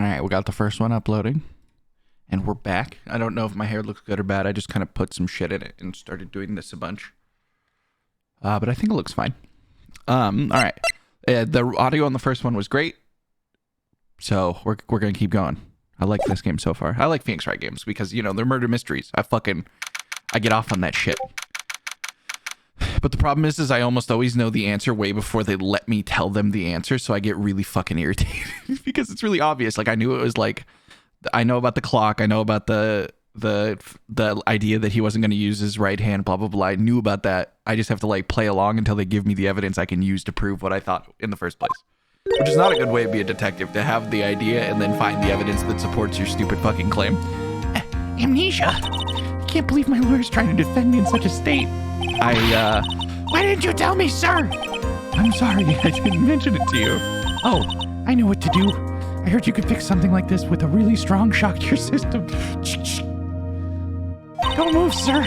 All right, we got the first one uploading, and we're back. I don't know if my hair looks good or bad. I just kind of put some shit in it and started doing this a bunch. But I think it looks fine. All right. The audio on the first one was great, so we're gonna keep going. I like this game so far. I like Phoenix Wright games because, you know, they're murder mysteries. I get off on that shit. But the problem is I almost always know the answer way before they let me tell them the answer, so I get really fucking irritated because it's really obvious. Like, I knew it was like, I know about the clock, I know about the idea that he wasn't going to use his right hand, blah blah blah. I knew about that. I just have to like play along until they give me the evidence I can use to prove what I thought in the first place. Which is not a good way to be a detective, to have the idea and then find the evidence that supports your stupid fucking claim. Amnesia. I can't believe my lawyer's trying to defend me in such a state. Why didn't you tell me, sir? I'm sorry, I didn't mention it to you. Oh, I know what to do. I heard you could fix something like this with a really strong shock to your system. Don't move, sir.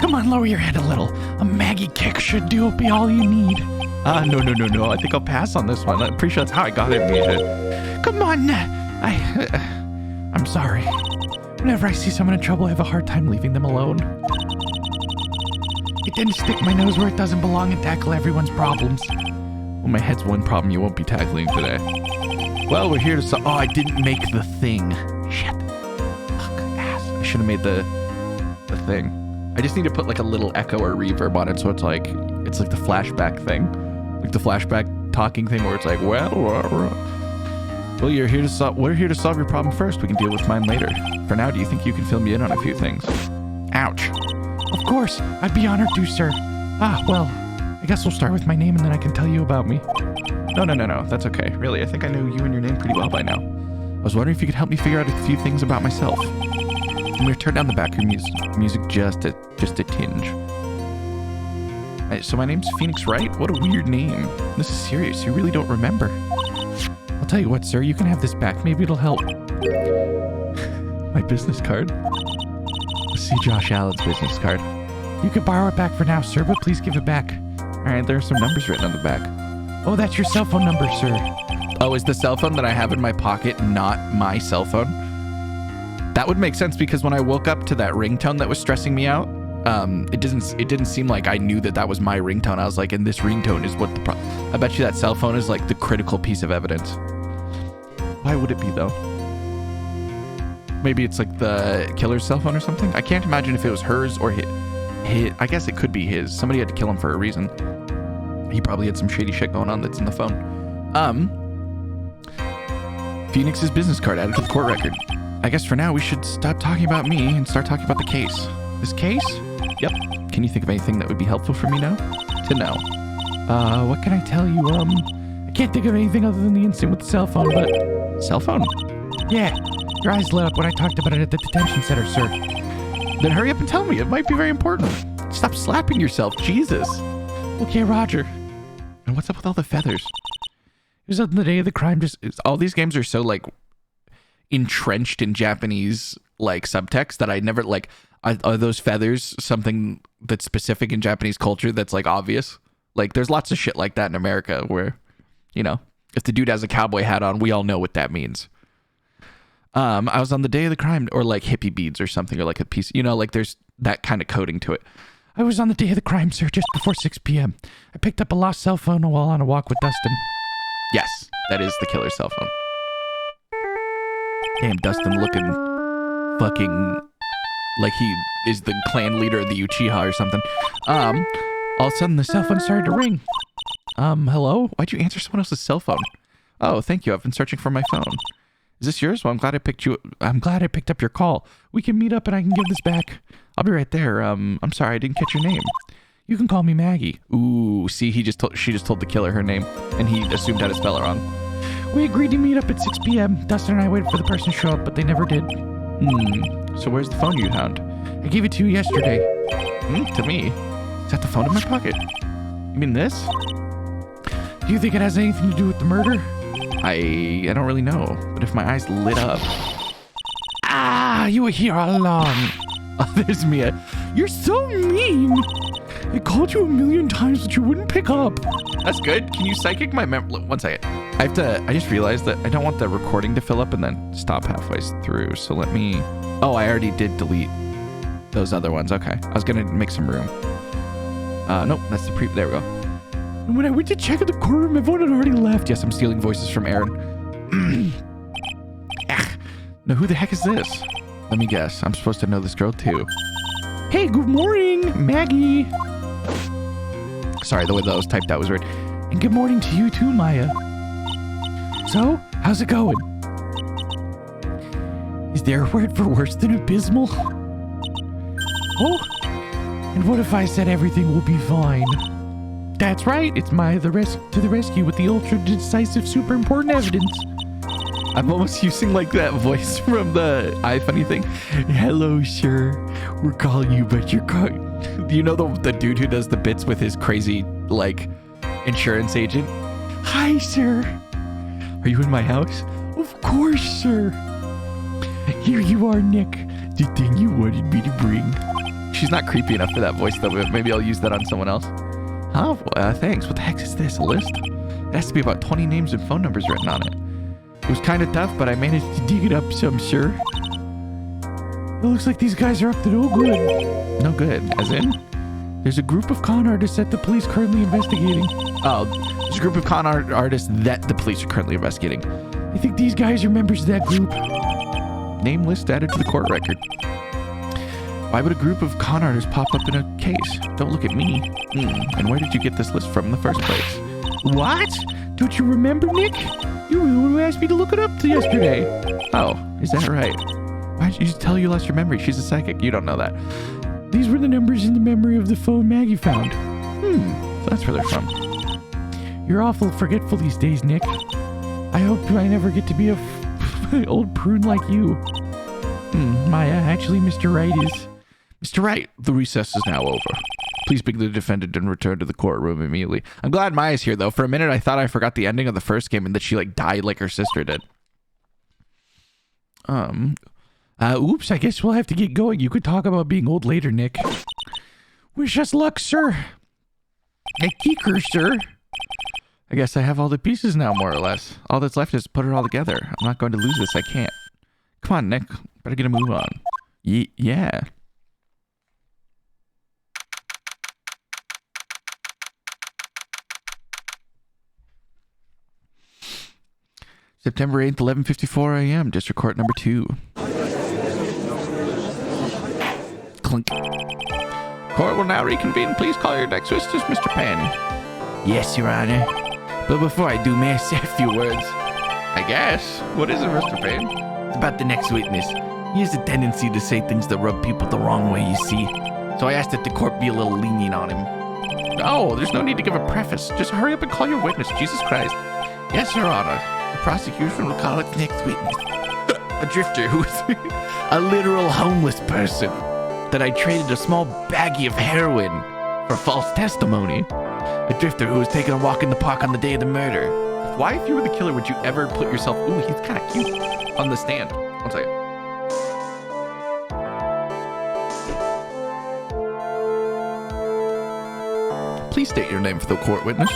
Come on, lower your head a little. A Maggie kick should be all you need. No. I think I'll pass on this one. I'm pretty sure that's how I got amnesia. Come on. I'm sorry. Whenever I see someone in trouble, I have a hard time leaving them alone. I tend to stick my nose where it doesn't belong and tackle everyone's problems. Well, my head's one problem you won't be tackling today. Well, we're here to I didn't make the thing. Shit. Fuck, ass. I should have made the thing. I just need to put like a little echo or reverb on it so it's like the flashback thing. Like the flashback talking thing where it's like, well, we're here to solve your problem first. We can deal with mine later. For now, do you think you can fill me in on a few things? Ouch. Of course, I'd be honored to, sir. Well, I guess we'll start with my name and then I can tell you about me. No, that's okay. Really, I think I know you and your name pretty well by now. I was wondering if you could help me figure out a few things about myself. I'm going to turn down the background music just a tinge. So my name's Phoenix Wright? What a weird name. This is serious. You really don't remember. I'll tell you what, sir. You can have this back. Maybe it'll help. My business card? Let's see Josh Allen's business card. You can borrow it back for now, sir, but please give it back. All right, there are some numbers written on the back. Oh, that's your cell phone number, sir. Oh, is the cell phone that I have in my pocket not my cell phone? That would make sense because when I woke up to that ringtone that was stressing me out, it didn't seem like I knew that was my ringtone. I was like, and this ringtone is what the problem. I bet you that cell phone is like the critical piece of evidence. Why would it be though? Maybe it's like the killer's cell phone or something. I can't imagine if it was hers or his. I guess it could be his. Somebody had to kill him for a reason. He probably had some shady shit going on that's in the phone. Phoenix's business card added to the court record. I guess for now we should stop talking about me and start talking about the case. This case? Yep. Can you think of anything that would be helpful for me now? To know. What can I tell you? I can't think of anything other than the incident with the cell phone, but... Cell phone? Yeah. Your eyes lit up when I talked about it at the detention center, sir. Then hurry up and tell me. It might be very important. Stop slapping yourself. Jesus. Okay, Roger. And what's up with all the feathers? It was on the day of the crime. All these games are so, like, entrenched in Japanese, like, subtext that I never, like... Are those feathers something that's specific in Japanese culture that's, like, obvious? Like, there's lots of shit like that in America where, you know, if the dude has a cowboy hat on, we all know what that means. I was on the day of the crime, or like hippie beads or something, or like a piece, you know, like there's that kind of coding to it. I was on the day of the crime, sir, just before 6 p.m. I picked up a lost cell phone while on a walk with Dustin. Yes, that is the killer's cell phone. Damn, Dustin looking fucking like he is the clan leader of the Uchiha or something. All of a sudden the cell phone started to ring. Hello? Why'd you answer someone else's cell phone? Oh, thank you. I've been searching for my phone. Is this yours? Well, I'm glad I picked up your call. We can meet up and I can give this back. I'll be right there. I'm sorry, I didn't catch your name. You can call me Maggie. Ooh, see, she just told the killer her name, and he assumed how to spell it wrong. We agreed to meet up at 6 p.m. Dustin and I waited for the person to show up, but they never did. So where's the phone you found? I gave it to you yesterday. To me? Is that the phone in my pocket? You mean this? Do you think it has anything to do with the murder? I don't really know, but if my eyes lit up... You were here all along. Oh, there's Mia. You're so mean. I called you 1,000,000 times, but you wouldn't pick up. That's good. Can you psychic my memory? One second. I just realized that I don't want the recording to fill up and then stop halfway through. So let me, oh, I already did delete those other ones. Okay. I was going to make some room. Nope, that's the there we go. And when I went to check in the courtroom, everyone had already left. Yes, I'm stealing voices from Aaron. Now, who the heck is this? Let me guess. I'm supposed to know this girl too. Hey, good morning, Maggie. Sorry, the way that was typed out was weird. And good morning to you too, Maya. So, how's it going? Is there a word for worse than abysmal? Oh, and what if I said everything will be fine? That's right, it's Maya to the rescue with the ultra decisive super important evidence. I'm almost using like that voice from the iFunny thing. Hello, sir. We're calling you, but you're calling. Do you know the dude who does the bits with his crazy like insurance agent? Hi, sir. Are you in my house? Of course, sir. Here you are, Nick. The thing you wanted me to bring. She's not creepy enough for that voice, though. Maybe I'll use that on someone else. Huh? Thanks. What the heck is this? A list? It has to be about 20 names and phone numbers written on it. It was kind of tough, but I managed to dig it up some, sir. It looks like these guys are up to no good. No good? As in? There's a group of con artists that the police currently investigating. Oh, there's a group of con artists that the police are currently investigating. I think these guys are members of that group. Name list added to the court record. Why would a group of con artists pop up in a case? Don't look at me. And where did you get this list from in the first place? What? Don't you remember, Nick? You were the one who asked me to look it up yesterday. Oh, is that right? Why did you tell you lost your memory? She's a psychic. You don't know that. These were the numbers in the memory of the phone Maggie found. So that's where they're from. You're awful forgetful these days, Nick. I hope I never get to be a old prune like you. Maya, actually, Mr. Wright is... Mr. Wright, the recess is now over. Please bring the defendant and return to the courtroom immediately. I'm glad Maya's here, though. For a minute, I thought I forgot the ending of the first game and that she, like, died like her sister did. Oops, I guess we'll have to get going. You could talk about being old later, Nick. Wish us luck, sir. A kicker, sir. I guess I have all the pieces now, more or less. All that's left is to put it all together. I'm not going to lose this. I can't. Come on, Nick. Better get a move on. Yeah. September 8th, 11:54 a.m. District Court number 2. Clink. Court will now reconvene. Please call your next witness, Mr. Penn. Yes, Your Honor. But before I do, may I say a few words? I guess. What is it, Mr. Penn? It's about the next witness. He has a tendency to say things that rub people the wrong way, you see. So I asked that the court be a little lenient on him. No, there's no need to give a preface. Just hurry up and call your witness. Jesus Christ. Yes, Your Honor. The prosecution will call its next witness. A drifter who is a literal homeless person that I traded a small baggie of heroin for false testimony. A drifter who was taking a walk in the park on the day of the murder. Why, if you were the killer, would you ever put yourself... Ooh, he's kind of cute. On the stand. One second. Please state your name for the court witness.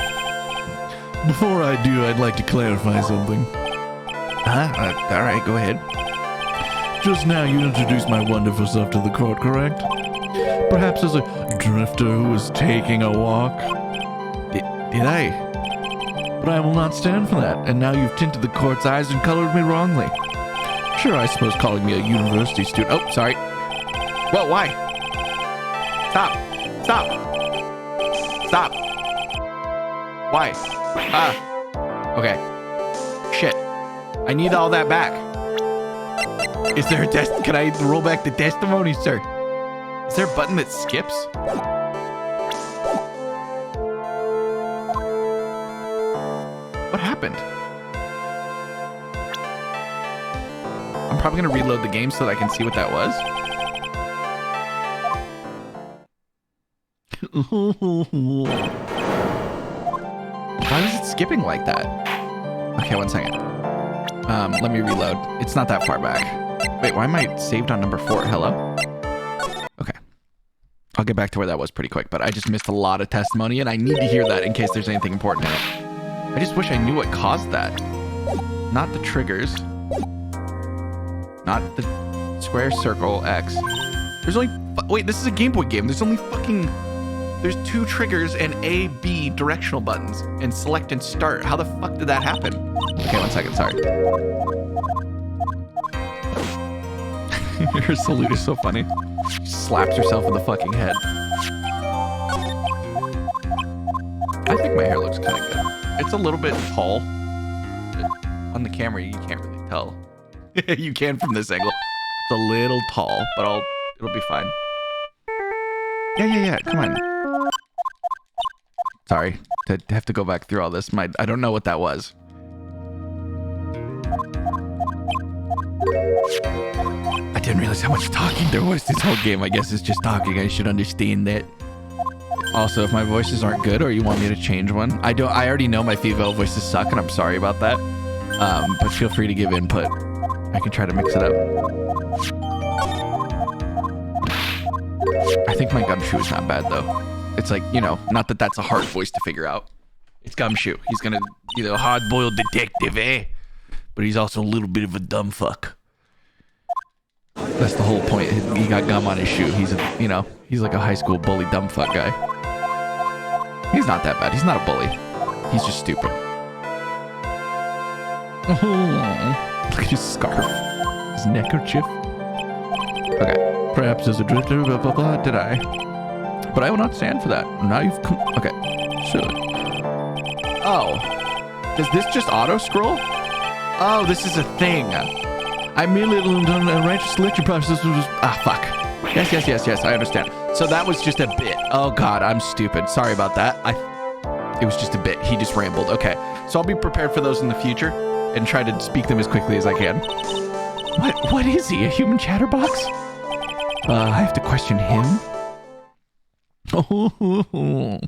Before I do, I'd like to clarify something. All right, go ahead. Just now you introduced my wonderful self to the court, correct? Perhaps as a drifter who was taking a walk? Did I? But I will not stand for that, and now you've tinted the court's eyes and colored me wrongly. Sure, I suppose calling me a university student... Oh, sorry. Whoa, why? Stop. Why? Okay. Shit. I need all that back. Is there a test? Can I roll back the testimony, sir? Is there a button that skips? What happened? I'm probably gonna reload the game so that I can see what that was. Why is it skipping like that? Okay, one second. Let me reload. It's not that far back. Wait, why am I saved on number 4? Hello? Okay. I'll get back to where that was pretty quick, but I just missed a lot of testimony, and I need to hear that in case there's anything important in it. I just wish I knew what caused that. Not the triggers. Not the square, circle, X. There's only... Wait, this is a Game Boy game. There's only fucking... There's 2 triggers and A, B directional buttons. And select and start. How the fuck did that happen? Okay, 1 second, sorry. Her salute is so funny. She slaps herself in the fucking head. I think my hair looks kind of good. It's a little bit tall. On the camera, you can't really tell. You can from this angle. It's a little tall, but it'll be fine. Yeah. Come on. Sorry to have to go back through all this. I don't know what that was. I didn't realize how much talking there was this whole game. I guess it's just talking. I should understand that. Also, if my voices aren't good or you want me to change one, I already know my female voices suck, and I'm sorry about that. But feel free to give input. I can try to mix it up. I think my Gumshoe is not bad, though. It's like, you know, not that that's a hard voice to figure out. It's Gumshoe. He's gonna, you know, hard-boiled detective, eh? But he's also a little bit of a dumb fuck. That's the whole point. He got gum on his shoe. He's a, you know, he's like a high school bully dumb fuck guy. He's not that bad. He's not a bully. He's just stupid. Oh, look at his scarf. His neckerchief. Okay. Perhaps as a drifter, blah, blah, blah, did I? But I will not stand for that. Now you've come... Okay. Sure. Oh. Does this just auto-scroll? Oh, this is a thing. I merely done a righteous selection process. Fuck. Yes. I understand. So that was just a bit. Oh, God. I'm stupid. Sorry about that. It was just a bit. He just rambled. Okay. So I'll be prepared for those in the future and try to speak them as quickly as I can. What is he? A human chatterbox? I have to question him? Oh,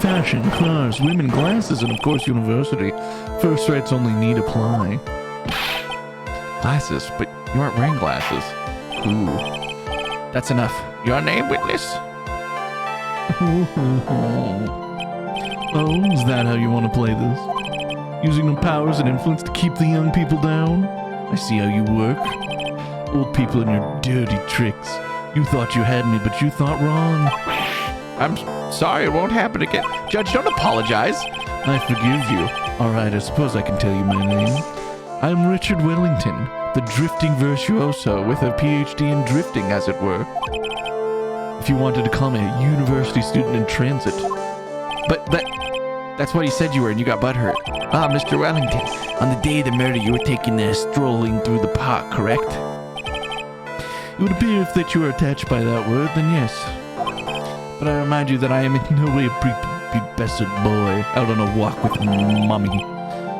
fashion, cars, women, glasses, and of course university. First rates only need apply. Glasses? But you aren't wearing glasses. Ooh. That's enough. Your name, witness? Oh, is that how you want to play this? Using the powers and influence to keep the young people down? I see how you work. Old people and your dirty tricks. You thought you had me, but you thought wrong. I'm sorry, it won't happen again. Judge, don't apologize. I forgive you. All right, I suppose I can tell you my name. I'm Richard Wellington, the drifting virtuoso with a PhD in drifting, as it were. If you wanted to call me a university student in transit. But that's what he said you were, and you got butthurt. Ah, Mr. Wellington, on the day of the murder, you were taking a strolling through the park, correct? It would appear if that you are attached by that word, then yes. But I remind you that I am in no way a pubescent boy out on a walk with mommy.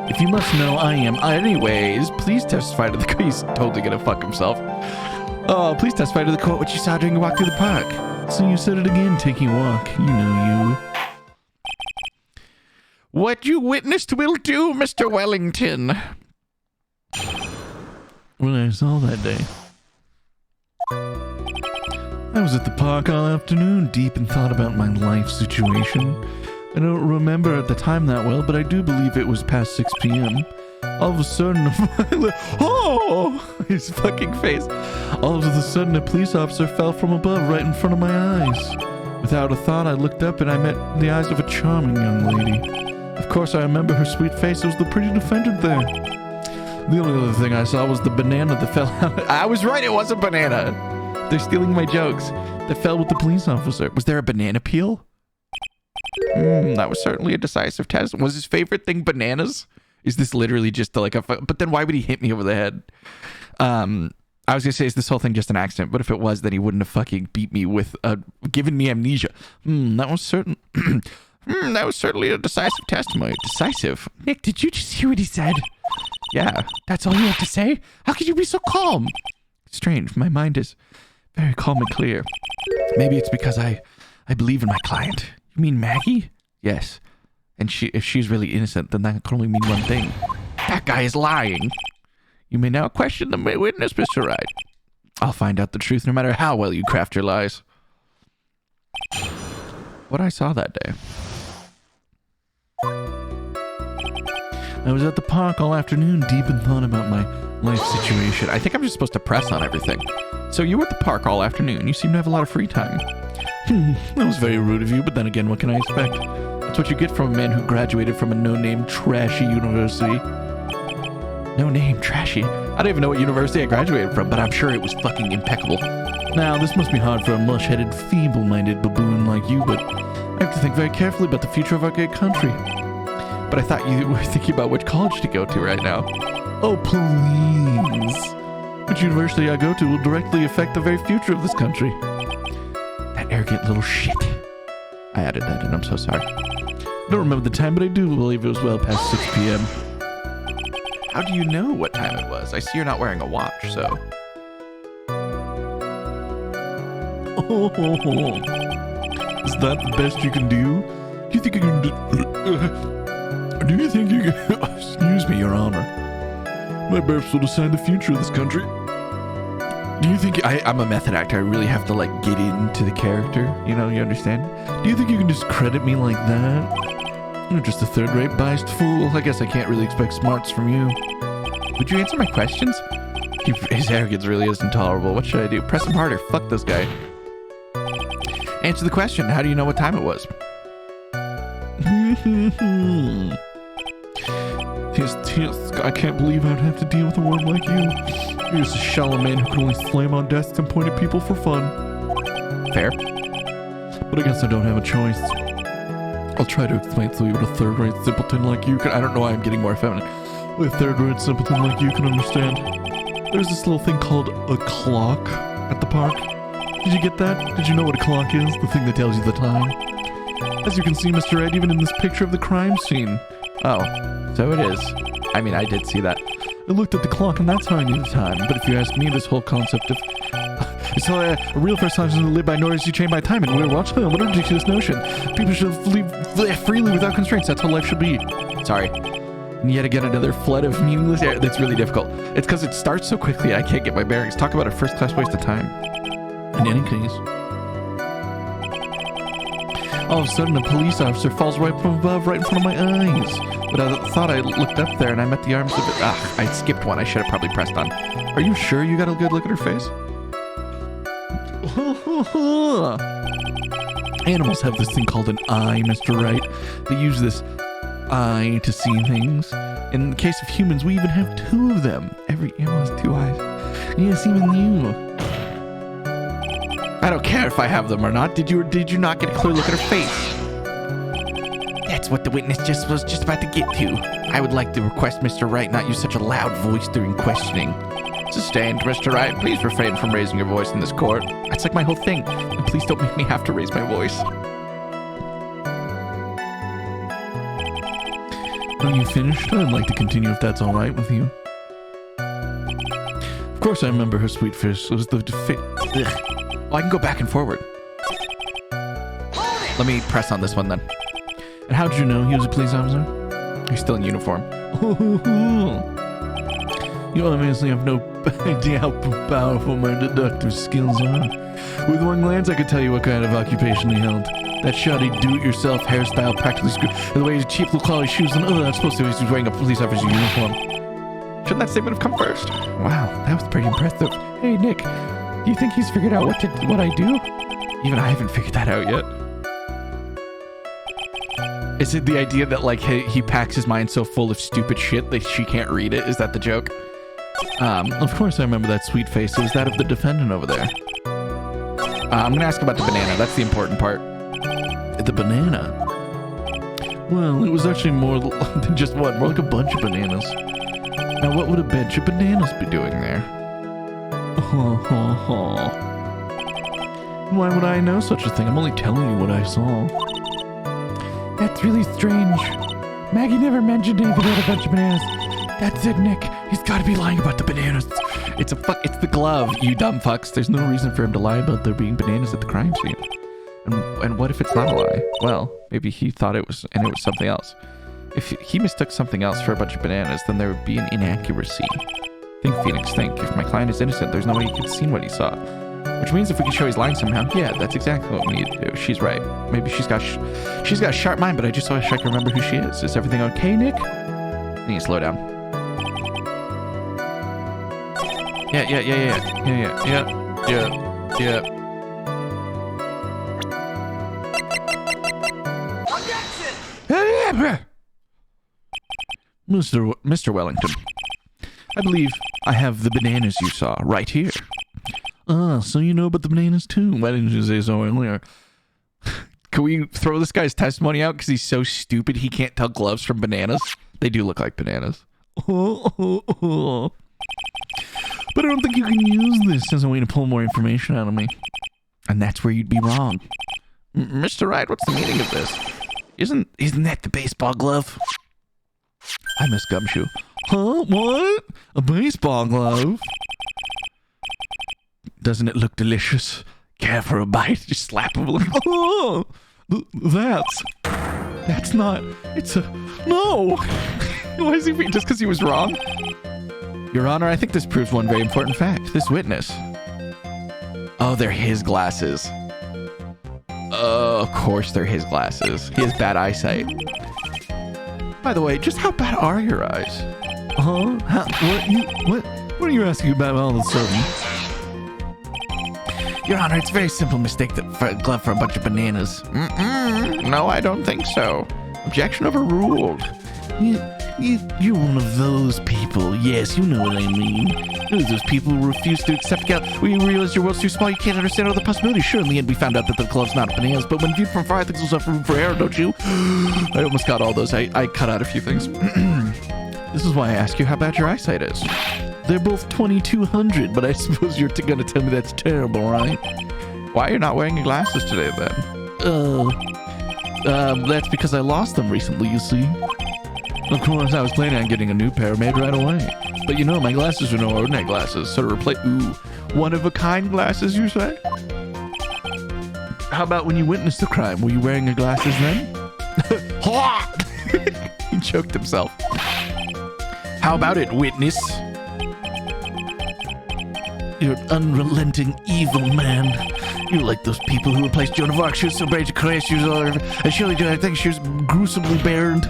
If you must know, I am. Anyways, please testify to the court. He's totally gonna fuck himself. Oh, please testify to the court what you saw during your walk through the park. So you said it again, taking a walk. You know you. What you witnessed will do, Mr. Wellington. What I saw that day. I was at the park all afternoon, deep in thought about my life situation. I don't remember at the time that well, but I do believe it was past 6 p.m. All of a sudden, oh, his fucking face. All of a sudden, a police officer fell from above right in front of my eyes. Without a thought, I looked up and I met the eyes of a charming young lady. Of course, I remember her sweet face. It was the pretty defendant there. The only other thing I saw was the banana that fell out. I was right, it was a banana. They're stealing my jokes. That fell with the police officer. Was there a banana peel? That was certainly a decisive test. Was his favorite thing bananas? Is this literally just like a... But then why would he hit me over the head? I was going to say, is this whole thing just an accident? But if it was, then he wouldn't have fucking beat me with... given me amnesia. That was certain... that was certainly a decisive testimony. Decisive? Nick, did you just hear what he said? Yeah, that's all you have to say? How could you be so calm? Strange. My mind is very calm and clear. Maybe it's because I believe in my client. You mean Maggie? Yes. And if she's really innocent, then that can only mean one thing. That guy is lying. You may now question the witness, Mr. Wright. I'll find out the truth no matter how well you craft your lies. What I saw that day. I was at the park all afternoon, deep in thought about my life situation. I think I'm just supposed to press on everything. So you were at the park all afternoon. You seem to have a lot of free time. That was very rude of you, but then again, what can I expect? That's what you get from a man who graduated from a no-name, trashy university. No-name, trashy? I don't even know what university I graduated from, but I'm sure it was fucking impeccable. Now, this must be hard for a mush-headed, feeble-minded baboon like you, but I have to think very carefully about the future of our great country. But I thought you were thinking about which college to go to right now. Oh, please. Which university I go to will directly affect the very future of this country. That arrogant little shit. I added that in, I'm so sorry. I don't remember the time, but I do believe it was well past 6 p.m. How do you know what time it was? I see you're not wearing a watch, so... Oh, is that the best you can do? Do you think you can do you think you can... Excuse me, Your Honor. My burps will decide the future of this country. Do you think... I'm a method actor. I really have to, like, get into the character. You know, you understand? Do you think you can discredit me like that? You're just a third-rate biased fool. I guess I can't really expect smarts from you. Would you answer my questions? His arrogance really is intolerable. What should I do? Press him harder. Fuck this guy. Answer the question. How do you know what time it was? I can't believe I'd have to deal with a worm like you. You're just a shallow man who can only slam on desks and point at people for fun. Fair. But I guess I don't have a choice. I'll try to explain to you what a third-rate simpleton like you can... I don't know why I'm getting more feminine. What a third-rate simpleton like you can understand. There's this little thing called a clock at the park. Did you get that? Did you know what a clock is? The thing that tells you the time. As you can see, Mr. Wright, even in this picture of the crime scene. Oh, so it is. I mean, I did see that. I looked at the clock and that's how I knew the time. But if you ask me, this whole concept of... It's how a real first time to live by noise you chained by time and we're watch. What a ridiculous notion. People should live freely without constraints. That's how life should be. Sorry. And yet again, another flood of meaningless air. That's really difficult. It's because it starts so quickly I can't get my bearings. Talk about a first-class waste of time. In any case... All of a sudden, a police officer falls right from above, right in front of my eyes. But I thought I looked up there and I met the arms of it. I skipped one. I should have probably pressed on. Are you sure you got a good look at her face? Animals have this thing called an eye, Mr. Wright. They use this eye to see things. In the case of humans, we even have 2 of them. Every animal has 2 eyes. Yes, even you. I don't care if I have them or not. Did you not get a clear look at her face? That's what the witness was just about to get to. I would like to request Mr. Wright not use such a loud voice during questioning. Sustained, Mr. Wright. Please refrain from raising your voice in this court. That's like my whole thing. And please don't make me have to raise my voice. Are you finished? I'd like to continue if that's all right with you. Of course I remember her sweet face. It was the Well, I can go back and forward. Let me press on this one then. And how did you know he was a police officer? He's still in uniform. You obviously have no idea how powerful my deductive skills are. With one glance, I could tell you what kind of occupation he held. That shoddy do-it-yourself hairstyle practically screwed. And the way his cheap low-quality shoes and that's supposed to be he's wearing a police officer's uniform. Shouldn't that statement have come first? Wow, that was pretty impressive. Hey, Nick. Do you think he's figured out what I do? Even I haven't figured that out yet. Is it the idea that, like, he packs his mind so full of stupid shit that she can't read it? Is that the joke? Of course I remember that sweet face. It was that of the defendant over there. I'm gonna ask about the banana. That's the important part. The banana? Well, it was actually more than just one. More like a bunch of bananas. Now, what would a bunch of bananas be doing there? Why would I know such a thing? I'm only telling you what I saw. That's really strange. Maggie never mentioned anything about a bunch of bananas. That's it, Nick. He's got to be lying about the bananas. It's the glove, you dumb fucks. There's no reason for him to lie about there being bananas at the crime scene. And what if it's not a lie? Well, maybe he thought it was, and it was something else. If he mistook something else for a bunch of bananas, then there would be an inaccuracy. Think, Phoenix, think. If my client is innocent, there's no way he could have seen what he saw. Which means if we can show he's lying somehow, yeah, that's exactly what we need to do. She's right. Maybe she's got a sharp mind, but I just wish I can remember who she is. Is everything okay, Nick? I need to slow down. Yeah. Mr. Wellington, I believe I have the bananas you saw right here. Ah, so you know about the bananas too. Why didn't you say so earlier? Can we throw this guy's testimony out because he's so stupid he can't tell gloves from bananas? They do look like bananas. But I don't think you can use this as a way to pull more information out of me. And that's where you'd be wrong. Mr. Wright, what's the meaning of this? Isn't that the baseball glove? I miss Gumshoe. Huh? What? A baseball glove? Doesn't it look delicious? Care for a bite? Just slap him like, oh, that's not, it's a, no. Why is he being, just because he was wrong? Your Honor, I think this proves one very important fact. This witness. Oh, they're his glasses. Of course they're his glasses. He has bad eyesight. By the way, just how bad are your eyes? Huh? What are you asking about all of a sudden? Your Honor, it's a very simple mistake for a glove for a bunch of bananas. No, I don't think so. Objection overruled. You're one of those people. Yes, you know what I mean. Those people who refuse to accept when you realize your world's too small, you can't understand all the possibilities. Sure, in the end, we found out that the glove's not bananas, but when viewed from far, I think there's enough room for error, don't you? I almost got all those. I cut out a few things. This is why I ask you how bad your eyesight is. They're both 2200, but I suppose you're going to tell me that's terrible, right? Why are you not wearing your glasses today, then? That's because I lost them recently, you see. Of course, I was planning on getting a new pair made right away. But you know, my glasses are no ordinary glasses, so to replace... Ooh, one-of-a-kind glasses, you say? How about when you witnessed the crime? Were you wearing your glasses then? He choked himself. How about it, witness? You're an unrelenting evil man. You're like those people who replaced Joan of Arc. She was so brave to crash. She was and surely I think she was gruesomely burned.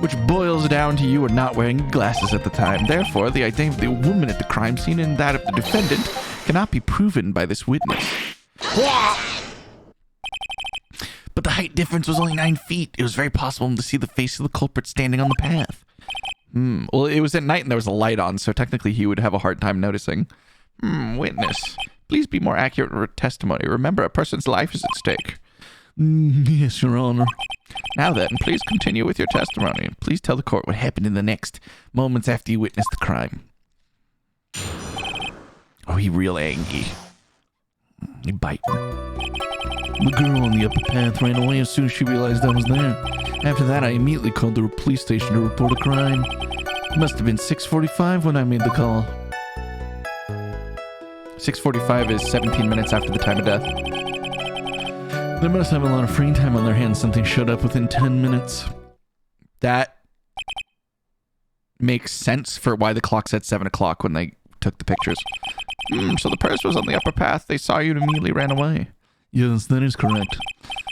Which boils down to you were not wearing glasses at the time. Therefore, the identity of the woman at the crime scene and that of the defendant cannot be proven by this witness. But the height difference was only 9 feet. It was very possible to see the face of the culprit standing on the path. Well, it was at night and there was a light on, so technically he would have a hard time noticing. Witness, please be more accurate with testimony. Remember, a person's life is at stake. Yes, Your Honor. Now then, please continue with your testimony. Please tell the court what happened in the next moments after you witnessed the crime. Oh, he real angry. He biting. The girl on the upper path ran away as soon as she realized I was there. After that, I immediately called the police station to report a crime. It must have been 6:45 when I made the call. 6:45 is 17 minutes after the time of death. They must have a lot of free time on their hands. Something showed up within 10 minutes. That makes sense for why the clock said 7 o'clock when they took the pictures. So the person was on the upper path. They saw you and immediately ran away. Yes, that is correct.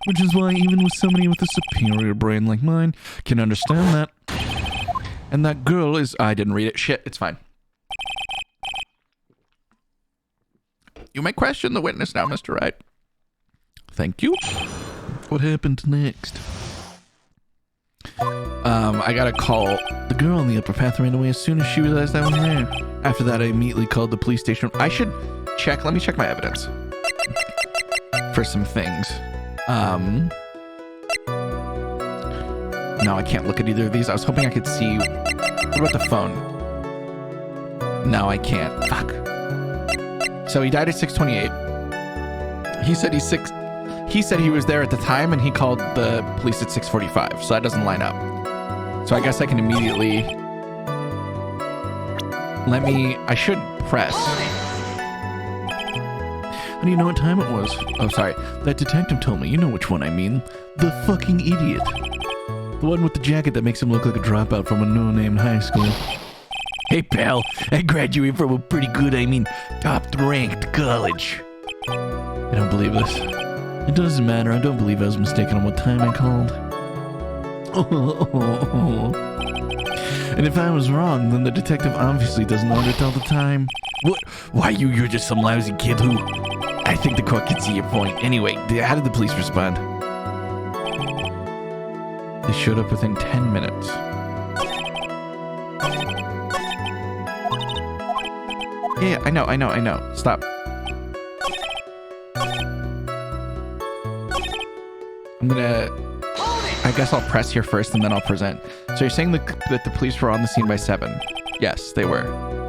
Which is why even with somebody with a superior brain like mine can understand that. And that girl is... I didn't read it. Shit, it's fine. You may question the witness now, Mr. Wright. Thank you. What happened next? I got a call. The girl on the upper path ran away as soon as she realized I was there. After that, I immediately called the police station. I should check. Let me check my evidence for some things. No, I can't look at either of these. I was hoping I could see. What about the phone? No, I can't. Fuck. So he died at 6:28. He said He said he was there at the time, and he called the police at 6:45, so that doesn't line up. So I guess I can immediately... I should press. How do you know what time it was? Oh, sorry. That detective told me. You know which one I mean. The fucking idiot. The one with the jacket that makes him look like a dropout from a no-name high school. Hey, pal. I graduated from a pretty good, top-ranked college. I don't believe this. It doesn't matter. I don't believe I was mistaken on what time I called. And if I was wrong, then the detective obviously doesn't know how to tell the time. What? Why you're just some lousy kid who... I think the court can see your point. Anyway, how did the police respond? They showed up within 10 minutes. Yeah, I know. Stop. I'm gonna... I guess I'll press here first and then I'll present. So you're saying that the police were on the scene by 7? Yes, they were.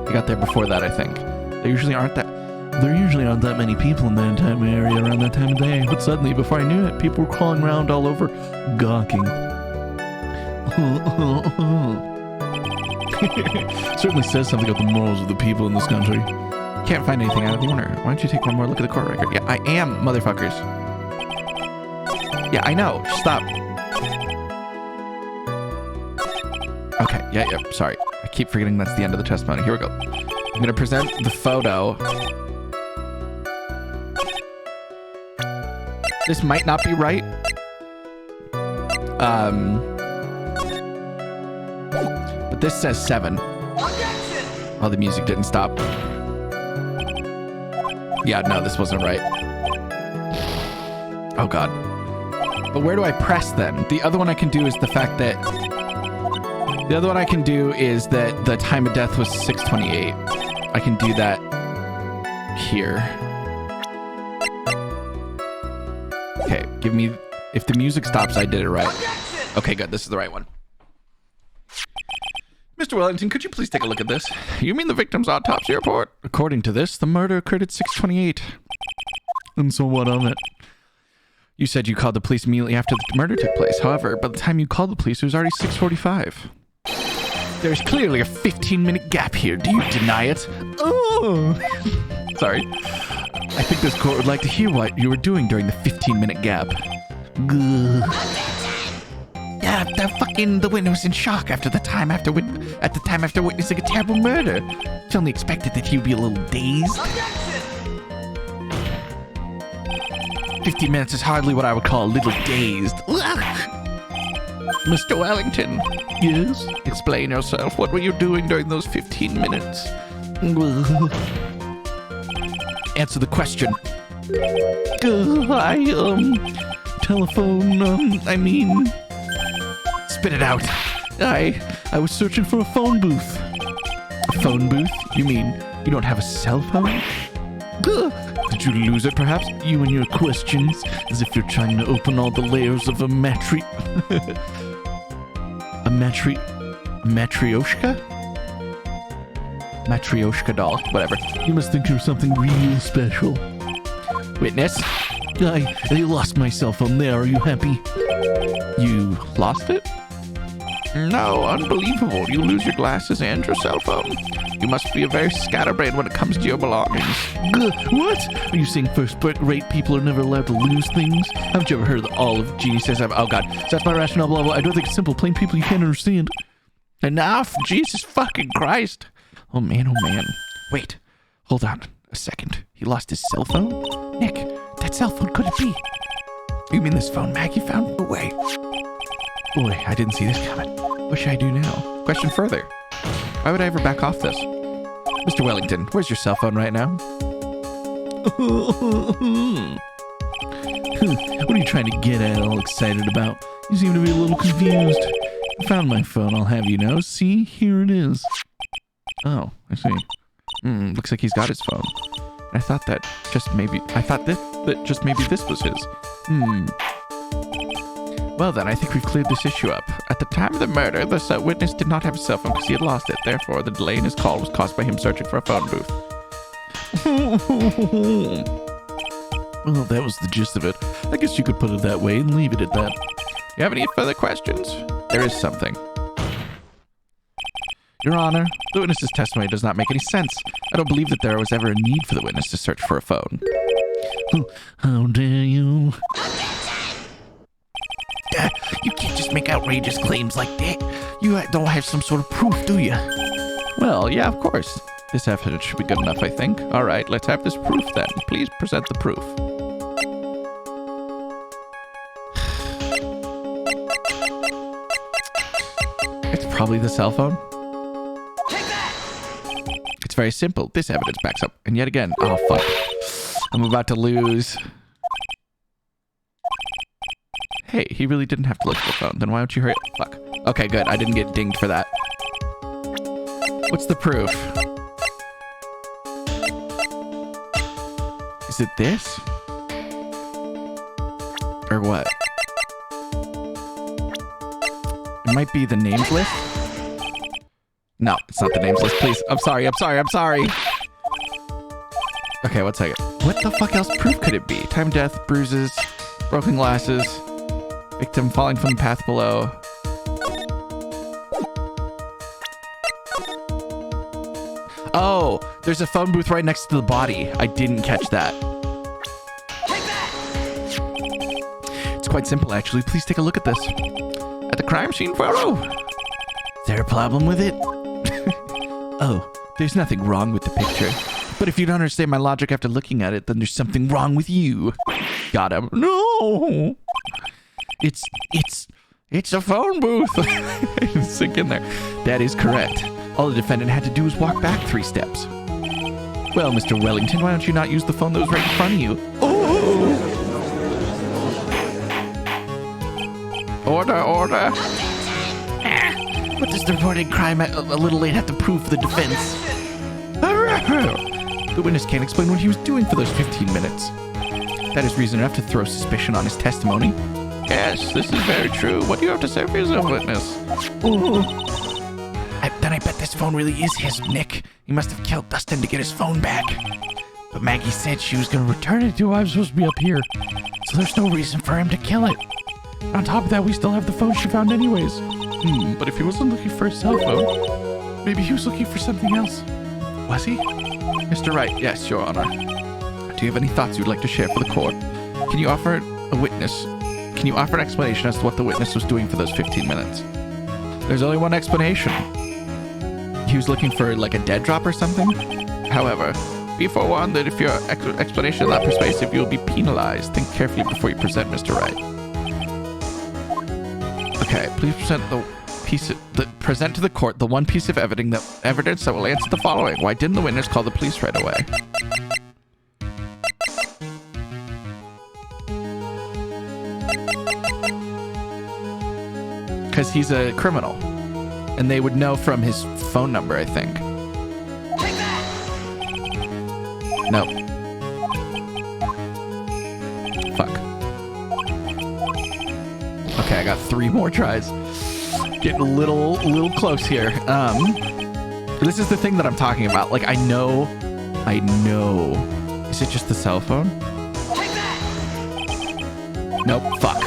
They got there before that, I think. There usually aren't that many people in that entire area around that time of day. But suddenly, before I knew it, people were crawling around all over, gawking. Certainly says something about the morals of the people in this country. Can't find anything out of the owner. Why don't you take one more look at the court record? Yeah, I am, motherfuckers. Yeah, I know. Stop. Okay, yeah, sorry. I keep forgetting that's the end of the testimony. Here we go. I'm going to present the photo. This might not be right. But this says 7. Oh, the music didn't stop. Yeah, no, this wasn't right. Oh, God. But where do I press then? The other one I can do is the fact that... The other one I can do is that the time of death was 6:28. I can do that here. Okay, give me... If the music stops, I did it right. Okay, good. This is the right one. Mr. Wellington, could you please take a look at this? You mean the victim's autopsy report? According to this, the murder occurred at 6:28. And so what of it? You said you called the police immediately after the murder took place. However, by the time you called the police, it was already 6:45. There's clearly a 15-minute gap here. Do you deny it? Oh! Sorry. I think this court would like to hear what you were doing during the 15-minute gap. Yeah, the witness was in shock at the time after witnessing a terrible murder. It's only expected that he would be a little dazed. 15 minutes is hardly what I would call a little dazed. Mr. Wellington. Yes? Explain yourself. What were you doing during those 15 minutes? Answer the question. Telephone, Spit it out. I was searching for a phone booth. A phone booth? You mean you don't have a cell phone? Did you lose it, perhaps? You and your questions, as if you're trying to open all the layers of a matryoshka? Matryoshka doll, whatever. You must think you're something real special. Witness? I lost my cell phone there. Are you happy? You lost it? No, unbelievable. You lose your glasses and your cell phone. You must be a very scatterbrain when it comes to your belongings. What? Are you saying first-rate people are never allowed to lose things? Haven't you ever heard of all of geniuses? Oh, God. So that's my rationale, blah, blah. I don't think it's simple. Plain people you can't understand. Enough! Jesus fucking Christ. Oh, man, oh, man. Wait. Hold on a second. He lost his cell phone? Nick, that cell phone could it be? You mean this phone Maggie found? No way. Boy, I didn't see this coming. What should I do now? Question further. Why would I ever back off this? Mr. Wellington, where's your cell phone right now? What are you trying to get at, all excited about? You seem to be a little confused. I found my phone, I'll have you know. See, here it is. Oh, I see. Looks like he's got his phone. I thought that just maybe this was his. Well then, I think we've cleared this issue up. At the time of the murder, the witness did not have a cell phone because he had lost it. Therefore, the delay in his call was caused by him searching for a phone booth. Well, that was the gist of it. I guess you could put it that way and leave it at that. You have any further questions? There is something. Your Honor, the witness's testimony does not make any sense. I don't believe that there was ever a need for the witness to search for a phone. How dare you? You can't just make outrageous claims like that. You don't have some sort of proof, do you? Well, yeah, of course. This evidence should be good enough, I think. All right, let's have this proof then. Please present the proof. probably the cell phone. It's very simple. This evidence backs up. And yet again, oh fuck. I'm about to lose. Hey, he really didn't have to look at the phone. Then why don't you hurry? Fuck. Okay, good. I didn't get dinged for that. What's the proof? Is it this? Or what? It might be the names list. No, it's not the names list, please. I'm sorry. Okay, 1 second. What the fuck else proof could it be? Time, death, bruises, broken glasses, victim falling from the path below. Oh, there's a phone booth right next to the body. I didn't catch that. It's quite simple, actually. Please take a look at this. At the crime scene photo. Is there a problem with it? Oh, there's nothing wrong with the picture. But if you don't understand my logic after looking at it, then there's something wrong with you. Got him. No. It's a phone booth. Sink in there. That is correct. All the defendant had to do was walk back 3 steps. Well, Mr. Wellington, why don't you not use the phone that was right in front of you? Oh! Order. What does the reported crime a little late have to prove for the defense? The witness can't explain what he was doing for those 15 minutes. That is reason enough to throw suspicion on his testimony. Yes, this is very true. What do you have to say for yourself, witness? Then I bet this phone really is his, Nick. He must have killed Dustin to get his phone back. But Maggie said she was going to return it to him. I was supposed to be up here. So there's no reason for him to kill it. On top of that, we still have the phone she found anyways. But if he wasn't looking for a cell phone, maybe he was looking for something else. Was he? Mr. Wright, yes, Your Honor. Do you have any thoughts you'd like to share for the court? Can you offer an explanation as to what the witness was doing for those 15 minutes? There's only one explanation. He was looking for like a dead drop or something. However, be forewarned that if your explanation is not persuasive, you'll be penalized. Think carefully before you present, Mr. Wright. Okay, please present to the court the one piece of evidence that will answer the following. Why didn't the witness call the police right away? Because he's a criminal. And they would know from his phone number, I think. Nope. Fuck. Okay, I got 3 more tries. Getting a little close here. This is the thing that I'm talking about. Like, I know. Is it just the cell phone? Nope. Fuck.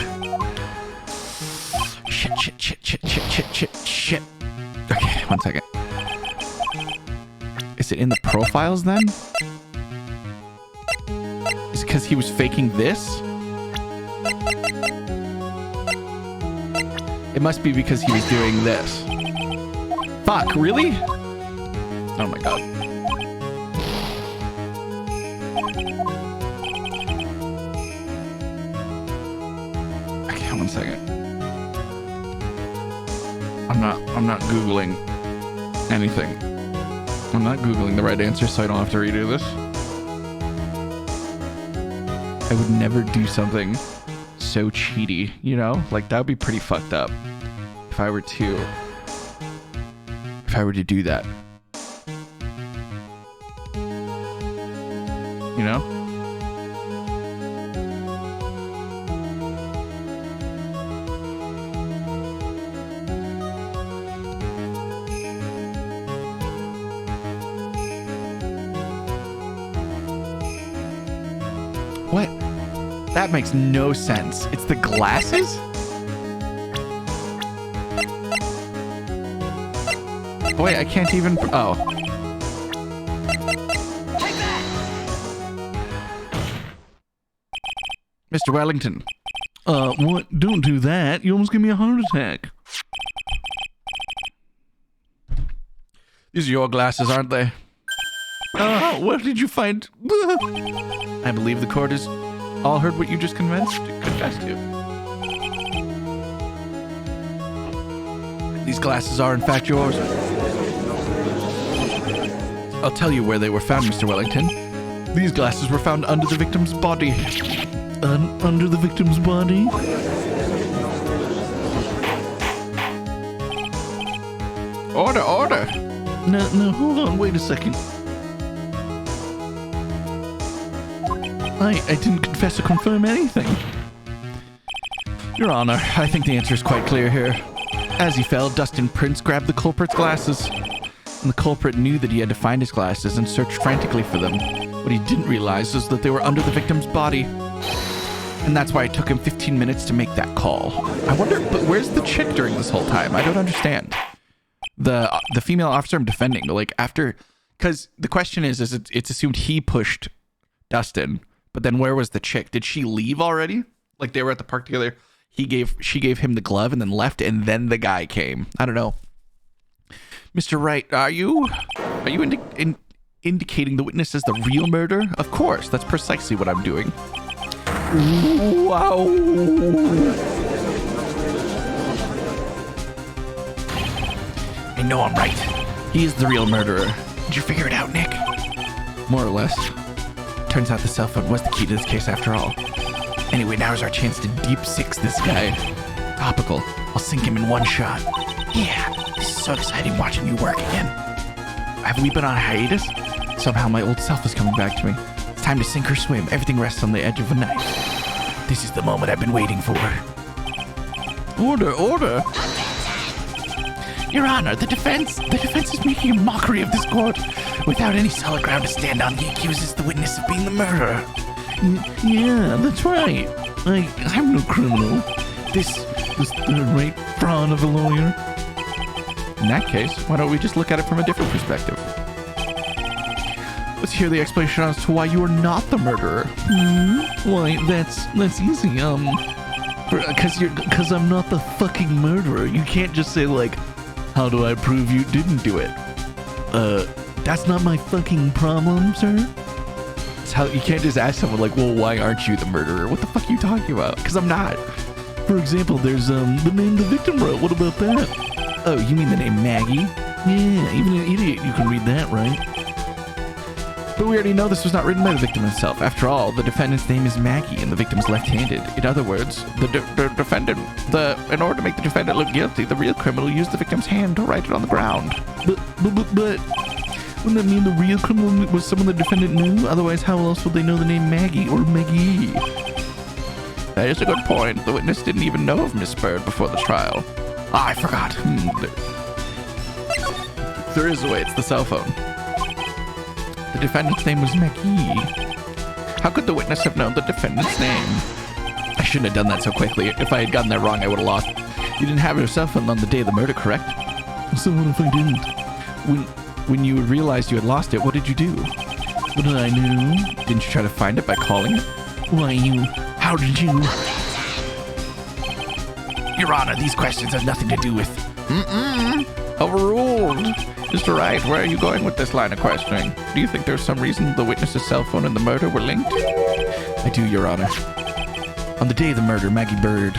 Shit. Okay, 1 second. Is it in the profiles then? Is it because he was faking this? It must be because he was doing this. Fuck, really? Oh my god. Okay, 1 second. I'm not Googling anything. I'm not Googling the right answer so I don't have to redo this. I would never do something so cheaty, you know? Like, that would be pretty fucked up if I were to do that. You know? What? That makes no sense. It's the glasses? Oh, wait, I can't even... Oh. Mr. Wellington. What? Don't do that. You almost gave me a heart attack. These are your glasses, aren't they? What did you find? I believe the court has all heard what you just confessed to. These glasses are in fact yours. I'll tell you where they were found, Mr. Wellington. These glasses were found under the victim's body. Under the victim's body? Order! No, hold on, wait a second. I didn't confess or confirm anything. Your Honor, I think the answer is quite clear here. As he fell, dust and prints grabbed the culprit's glasses. And the culprit knew that he had to find his glasses and searched frantically for them. What he didn't realize was that they were under the victim's body. And that's why it took him 15 minutes to make that call. I wonder, but where's the chick during this whole time? I don't understand. The female officer I'm defending, like after, because the question is it's assumed he pushed Dustin, but then where was the chick? Did she leave already? Like they were at the park together. She gave him the glove and then left, and then the guy came. I don't know. Mr. Wright, are you indicating the witness as the real murderer? Of course, that's precisely what I'm doing. Wow. I know I'm right. He is the real murderer. Did you figure it out, Nick? More or less. Turns out the cell phone was the key to this case after all. Anyway, now is our chance to deep six this guy. Topical. I'll sink him in one shot. Yeah, this is so exciting watching you work again. Have we been on hiatus? Somehow my old self is coming back to me. It's time to sink or swim. Everything rests on the edge of a knife. This is the moment I've been waiting for. Order! Your Honor, the defense is making a mockery of this court. Without any solid ground to stand on, he accuses the witness of being the murderer. Yeah, that's right. I'm no criminal. This third-rate fraud of a lawyer. In that case, why don't we just look at it from a different perspective? Let's hear the explanation as to why you are not the murderer. Why, that's easy. Because I'm not the fucking murderer. You can't just say like, how do I prove you didn't do it? That's not my fucking problem, sir. It's how you can't just ask someone like, well, why aren't you the murderer? What the fuck are you talking about? Because I'm not. For example, there's the name the victim wrote. What about that? Oh, you mean the name Maggie? Yeah, even an idiot you can read that, right? But we already know this was not written by the victim himself. After all, the defendant's name is Maggie and the victim's left-handed. In other words, in order to make the defendant look guilty, the real criminal used the victim's hand to write it on the ground. But wouldn't that mean the real criminal was someone the defendant knew? Otherwise, how else would they know the name Maggie or Maggie? That is a good point. The witness didn't even know of Miss Bird before the trial. Ah, I forgot. There is a way. It's the cell phone. The defendant's name was Maggie. How could the witness have known the defendant's name? I shouldn't have done that so quickly. If I had gotten that wrong, I would have lost. You didn't have your cell phone on the day of the murder, correct? So what if I didn't? When you realized you had lost it, what did you do? What did I do? Didn't you try to find it by calling it? How did you? Your Honor, these questions have nothing to do with... Overruled. Mr. Wright, where are you going with this line of questioning? Do you think there's some reason the witness's cell phone and the murder were linked? I do, Your Honor. On the day of the murder, Maggie Bird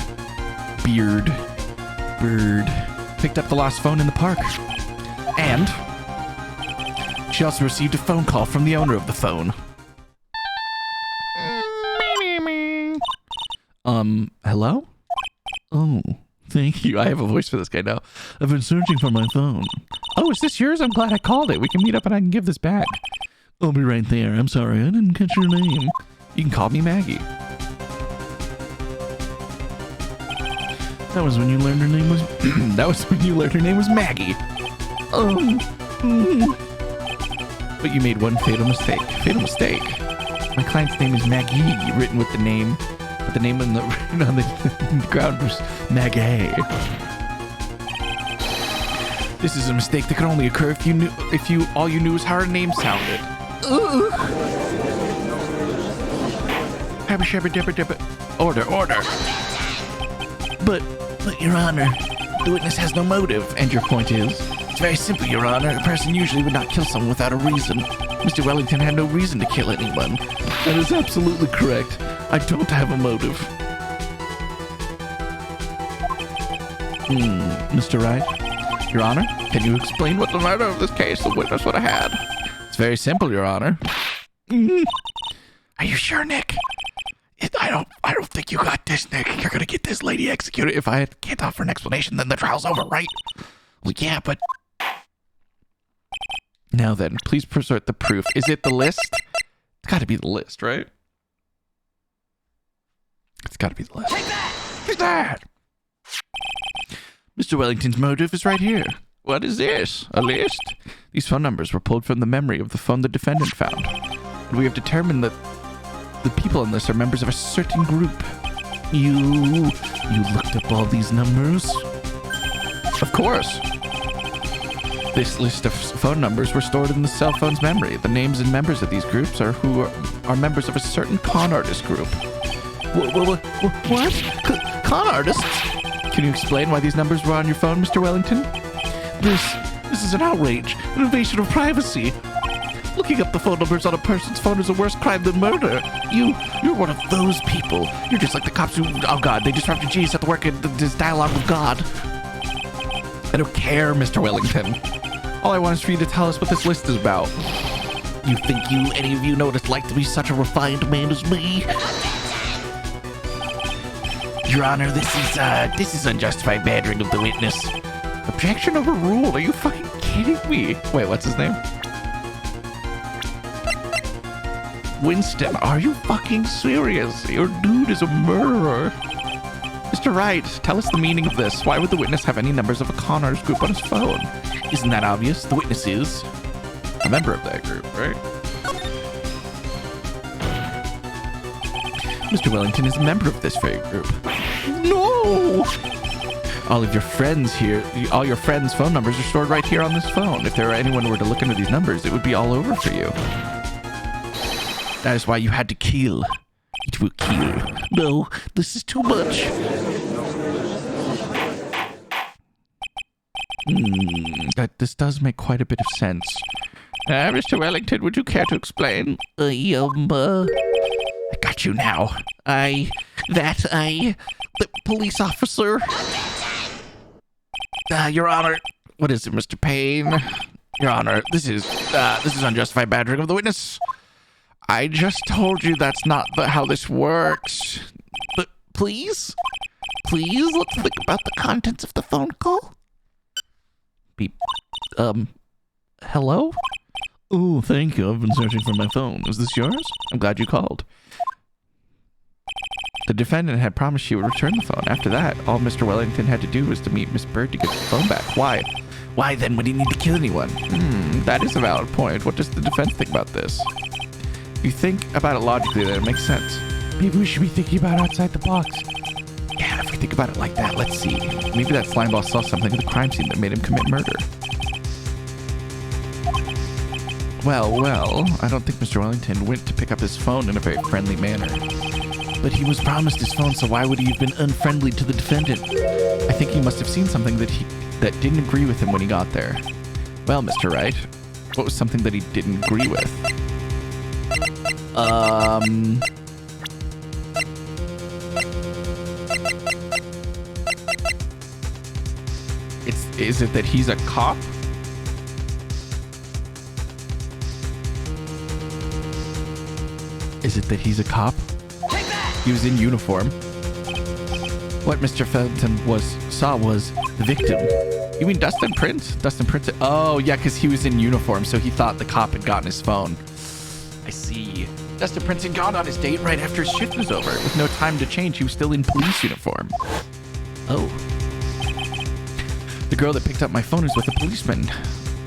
picked up the lost phone in the park. And she also received a phone call from the owner of the phone. Hello? Oh, thank you. I have a voice for this guy now. I've been searching for my phone. Oh, is this yours? I'm glad I called it. We can meet up and I can give this back. I'll be right there. I'm sorry, I didn't catch your name. You can call me Maggie. That was when you learned her name was... that was when you learned her name was Maggie. But you made one fatal mistake. Fatal mistake? My client's name is Maggie, written with the name... But the name on the ground was Maggie. This is a mistake that could only occur if all you knew was how her name sounded. Order. But Your Honor, the witness has no motive. And your point is? It's very simple, Your Honor. A person usually would not kill someone without a reason. Mr. Wellington had no reason to kill anyone. That is absolutely correct. I don't have a motive. Mr. Wright? Your Honor, can you explain what the murder of this case the witness would have had? It's very simple, Your Honor. Are you sure, Nick? I don't think you got this, Nick. You're gonna get this lady executed. If I can't offer an explanation, then the trial's over, right? Well, yeah, but... Now then, please present the proof. Is it the list? It's gotta be the list, right? It's gotta be the list. Take that! Take that! Mr. Wellington's motive is right here. What is this? A list? These phone numbers were pulled from the memory of the phone the defendant found. And we have determined that the people on this are members of a certain group. You looked up all these numbers? Of course. This list of phone numbers were stored in the cell phone's memory. The names and members of these groups are members of a certain con artist group. What? Con artists? Can you explain why these numbers were on your phone, Mr. Wellington? This is an outrage, an invasion of privacy. Looking up the phone numbers on a person's phone is a worse crime than murder. You're one of those people. You're just like the cops who, oh God, they disrupted Jesus at the work in this dialogue with God. I don't care, Mr. Wellington. All I want is for you to tell us what this list is about. You think any of you know what it's like to be such a refined man as me? Your Honor, this is unjustified badgering of the witness. Objection overruled. Are you fucking kidding me? Wait, what's his name? Winston, are you fucking serious? Your dude is a murderer. Mr. Wright, tell us the meaning of this. Why would the witness have any numbers of a con artist group on his phone? Isn't that obvious? The witness is a member of that group, right? Mr. Wellington is a member of this very group. No! All of your friends here, all your friends' phone numbers are stored right here on this phone. If anyone were to look into these numbers, it would be all over for you. That is why you had to kill. It will kill. No, this is too much. This does make quite a bit of sense. Mr. Wellington, would you care to explain? I got you now. The police officer. Your Honor. What is it, Mr. Payne? Your Honor, this is unjustified badgering of the witness. I just told you that's not how this works. But please, let's think about the contents of the phone call. Beep. Hello? Oh, thank you. I've been searching for my phone. Is this yours? I'm glad you called. The defendant had promised she would return the phone. After that, all Mr. Wellington had to do was to meet Miss Bird to get the phone back. Why? Why then would he need to kill anyone? That is a valid point. What does the defense think about this? If you think about it logically, then it makes sense. Maybe we should be thinking about outside the box. Yeah, if we think about it like that, let's see. Maybe that slime ball saw something at the crime scene that made him commit murder. Well, I don't think Mr. Wellington went to pick up his phone in a very friendly manner. But he was promised his phone, so why would he have been unfriendly to the defendant? I think he must have seen something that didn't agree with him when he got there. Well, Mr. Wright, what was something that he didn't agree with? Is it that he's a cop? Is it that he's a cop? He was in uniform. What Mr. Felton saw was the victim. You mean Dustin Prince? Dustin Prince? Oh, yeah, because he was in uniform, so he thought the cop had gotten his phone. I see. Dustin Prince had gone on his date right after his shift was over. With no time to change, he was still in police uniform. Oh. The girl that picked up my phone is with a policeman.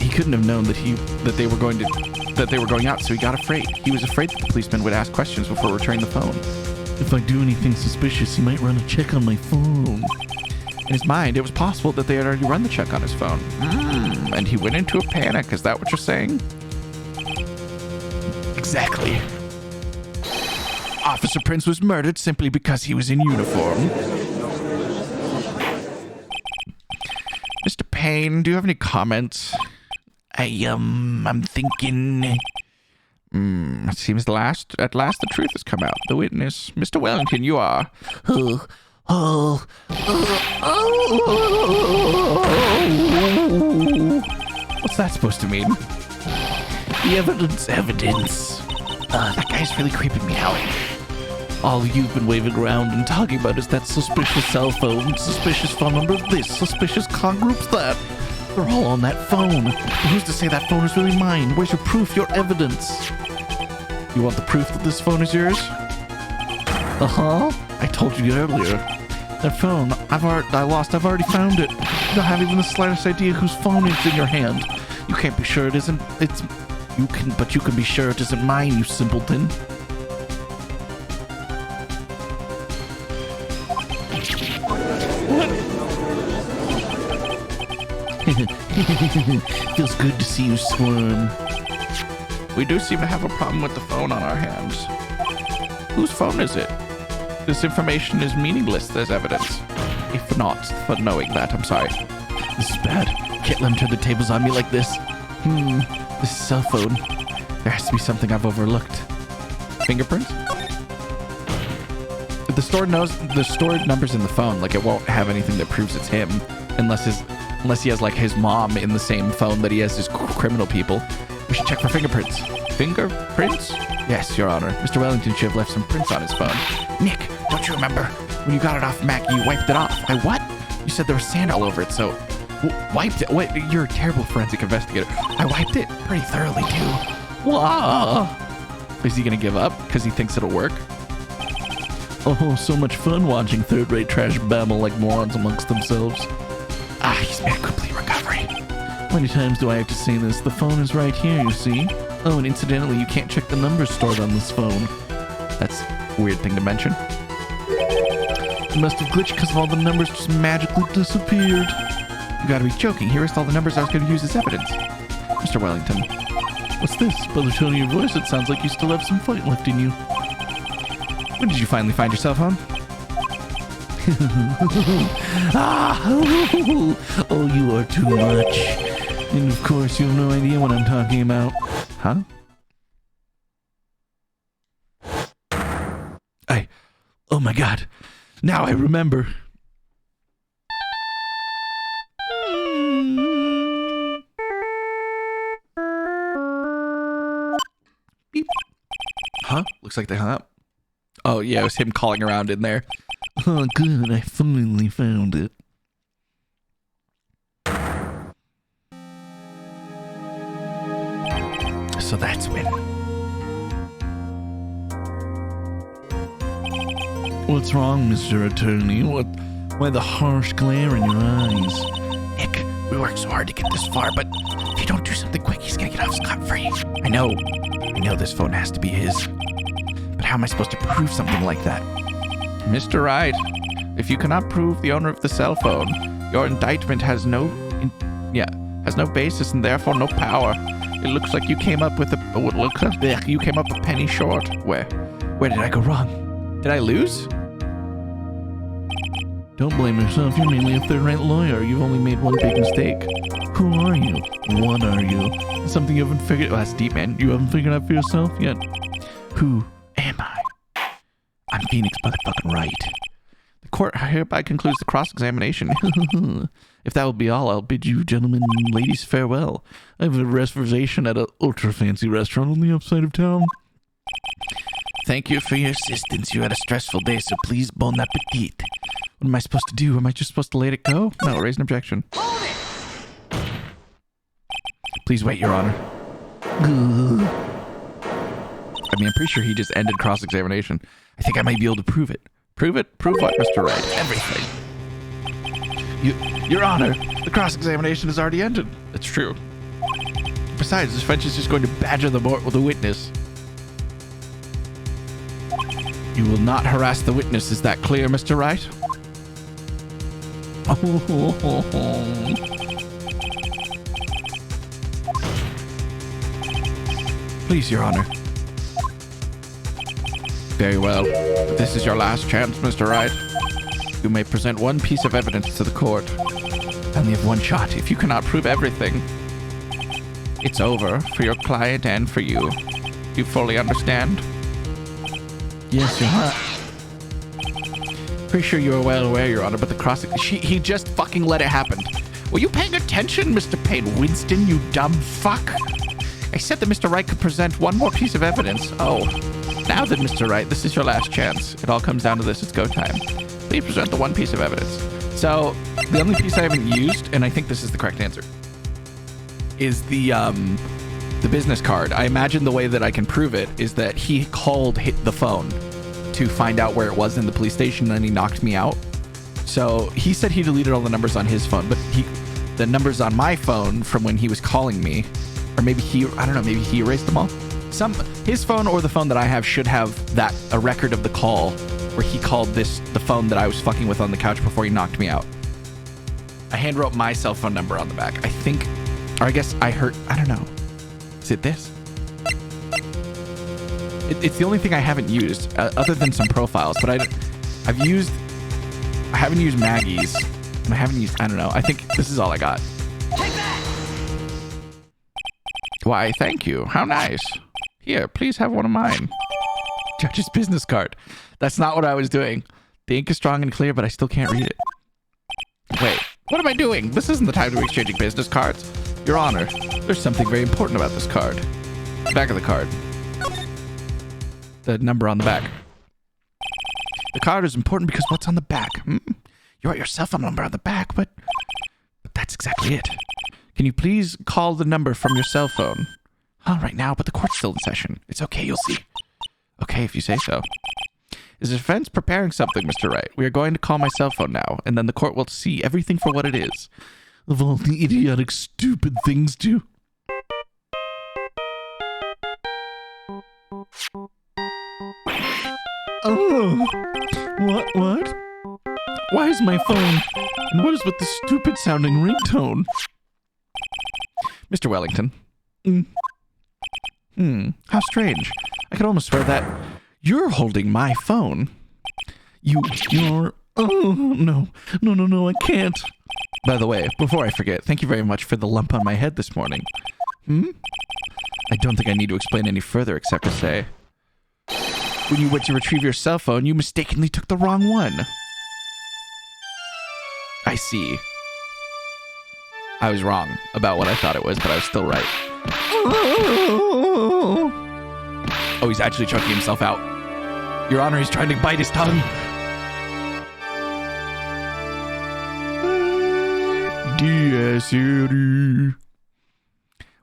He couldn't have known that they were going out, so he got afraid. He was afraid that the policeman would ask questions before returning the phone. If I do anything suspicious, he might run a check on my phone. In his mind, it was possible that they had already run the check on his phone. And he went into a panic. Is that what you're saying? Exactly. Officer Prince was murdered simply because he was in uniform. Mr. Payne, do you have any comments? I'm thinking... It seems at last the truth has come out. The witness, Mr. Wellington, you are... Oh. What's that supposed to mean? The evidence. That guy's really creeping me out. All you've been waving around and talking about is that suspicious cell phone, suspicious phone number this, suspicious car groups that. They're all on that phone. But who's to say that phone is really mine? Where's your proof, your evidence? You want the proof that this phone is yours? Uh-huh. I told you earlier. That phone, I've already found it. You don't have even the slightest idea whose phone is in your hand. You can't be sure it isn't. But you can be sure it isn't mine, you simpleton. What? Feels good to see you squirm. We do seem to have a problem with the phone on our hands. Whose phone is it? This information is meaningless as evidence. If not, for knowing that, I'm sorry. This is bad. Can't let him turn the tables on me like this. This is cell phone. There has to be something I've overlooked. Fingerprints? The store knows the stored numbers in the phone. Like, it won't have anything that proves it's him, unless he has like his mom in the same phone that he has his criminal people. We should check for fingerprints. Fingerprints? Yes, Your Honor. Mr. Wellington should have left some prints on his phone. Nick, don't you remember? When you got it off Mackie, you wiped it off. I what? You said there was sand all over it, so... Wiped it? What? You're a terrible forensic investigator. I wiped it pretty thoroughly, too. Wow. Is he gonna give up because he thinks it'll work? Oh, so much fun watching third-rate trash babble like morons amongst themselves. He's made a complete recovery. How many times do I have to say this? The phone is right here, you see? Oh, and incidentally, you can't check the numbers stored on this phone. That's a weird thing to mention. It must have glitched because all the numbers just magically disappeared. You gotta be joking. Here is all the numbers I was going to use as evidence. Mr. Wellington. What's this? By the tone of your voice, it sounds like you still have some fight left in you. When did you finally find yourself home? Oh, you are too much. And of course, you have no idea what I'm talking about. Huh? Oh my god. Now I remember. Beep. Huh? Looks like they hung up. Oh yeah, it was him calling around in there. Oh good, I finally found it. So that's when. What's wrong, Mr. Attorney? Why the harsh glare in your eyes? Nick, we worked so hard to get this far, but if you don't do something quick, he's gonna get off scot-free. I know this phone has to be his. But how am I supposed to prove something like that? Mr. Wright, if you cannot prove the owner of the cell phone, your indictment has no basis and therefore no power. It looks like you came up with a penny short. Where did I go wrong? Did I lose? Don't blame yourself. You're mainly a third-rate lawyer. You've only made one big mistake. Who are you? What are you? Something you haven't figured. Oh, that's deep, man. You haven't figured out for yourself yet. Who am I? I'm Phoenix motherfucking Wright. The court hereby concludes the cross-examination. If that will be all, I'll bid you gentlemen and ladies farewell. I have a reservation at an ultra-fancy restaurant on the upside of town. Thank you for your assistance. You had a stressful day, so please bon appetit. What am I supposed to do? Am I just supposed to let it go? No, raise an objection. Hold it! Please wait, Your Honor. I mean, I'm pretty sure he just ended cross-examination. I think I might be able to prove it. Prove it? Prove what, Mr. Wright? Everything. Your Honor, the cross-examination has already ended. That's true. Besides, this French is just going to badger the witness. You will not harass the witness. Is that clear, Mr. Wright? Please, Your Honor. Very well. This is your last chance, Mr. Wright. You may present one piece of evidence to the court. I only have one shot. If you cannot prove everything, it's over for your client and for you. You fully understand? Yes, Your Honor. Pretty sure you are well aware, Your Honor, but the crossing... He just fucking let it happen. Were you paying attention, Mr. Payne Winston, you dumb fuck? I said that Mr. Wright could present one more piece of evidence. Oh. Now then, Mr. Wright, this is your last chance. It all comes down to this. It's go time. Please present the one piece of evidence. So, the only piece I haven't used, and I think this is the correct answer, is the business card. I imagine the way that I can prove it is that he hit the phone to find out where it was in the police station, and then he knocked me out. So he said he deleted all the numbers on his phone, but the numbers on my phone from when he was calling me, or maybe I don't know, maybe he erased them all. His phone or the phone that I have should have a record of the call where he called the phone that I was fucking with on the couch before he knocked me out. I handwrote my cell phone number on the back. I think, or I guess I don't know. Is it this? It's the only thing I haven't used, other than some profiles, but I haven't used Maggie's, and I don't know. I think this is all I got. Take that! Why, thank you. How nice. Here, please have one of mine. Judge's business card. That's not what I was doing. The ink is strong and clear, but I still can't read it. Wait, what am I doing? This isn't the time to be exchanging business cards. Your Honor, there's something very important about this card. The back of the card. The number on the back. The card is important because what's on the back? You wrote your cell phone number on the back, but that's exactly it. Can you please call the number from your cell phone? Right now, but the court's still in session. It's okay, you'll see. Okay, if you say so. Is the defense preparing something, Mr. Wright? We are going to call my cell phone now, and then the court will see everything for what it is. Of all the idiotic, stupid things to... Oh, what? Why is my phone? And what is with the stupid sounding ringtone? Mr. Wellington. How strange. I could almost swear that you're holding my phone. You're... Oh, no, I can't. By the way, before I forget, thank you very much for the lump on my head this morning. I don't think I need to explain any further except to say... When you went to retrieve your cell phone, you mistakenly took the wrong one. I see. I was wrong about what I thought it was, but I was still right. Oh, he's actually choking himself out. Your Honor, he's trying to bite his tongue.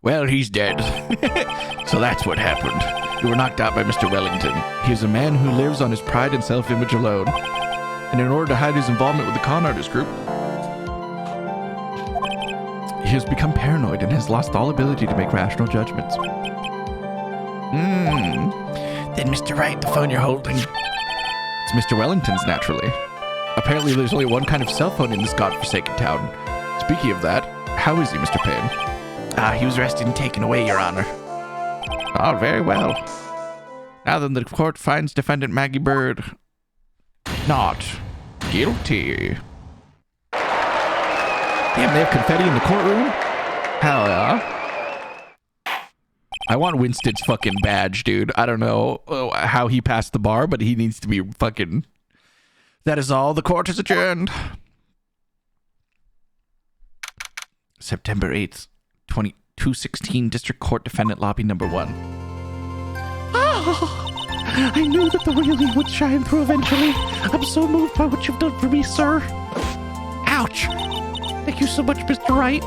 Well, he's dead. So that's what happened. You were knocked out by Mr. Wellington. He is a man who lives on his pride and self-image alone. And in order to hide his involvement with the con artist group, he has become paranoid and has lost all ability to make rational judgments. Then Mr. Wright, the phone you're holding. It's Mr. Wellington's, naturally. Apparently there's only one kind of cell phone in this godforsaken town. Speaking of that, how is he, Mr. Payne? He was arrested and taken away, Your Honor. Oh, very well. Now then, the court finds defendant Maggie Bird not guilty. Damn, they have confetti in the courtroom? Hell yeah. I want Winston's fucking badge, dude. I don't know how he passed the bar, but he needs to be fucking... That is all. The court is adjourned. September 8th, 2216 District Court Defendant Lobby Number 1. Oh, I knew that the wheelie would shine through eventually. I'm so moved by what you've done for me, sir. Ouch. Thank you so much, Mr. Wright.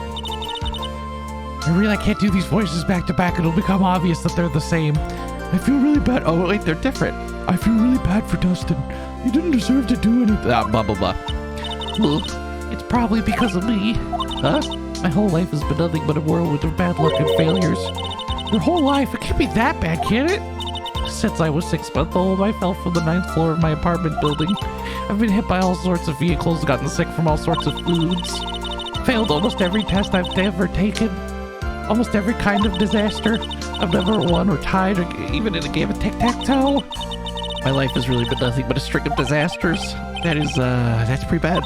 I can't do these voices back to back. It'll become obvious that they're the same. I feel really bad. Oh, wait, they're different. I feel really bad for Dustin. He didn't deserve to do anything. Blah, blah, blah. Well, it's probably because of me. Huh? My whole life has been nothing but a whirlwind of bad luck and failures. Your whole life? It can't be that bad, can it? Since I was 6 months old, I fell from the 9th floor of my apartment building. I've been hit by all sorts of vehicles, gotten sick from all sorts of foods. Failed almost every test I've ever taken. Almost every kind of disaster. I've never won or tied or even in a game of tic-tac-toe. My life has really been nothing but a string of disasters. That's pretty bad.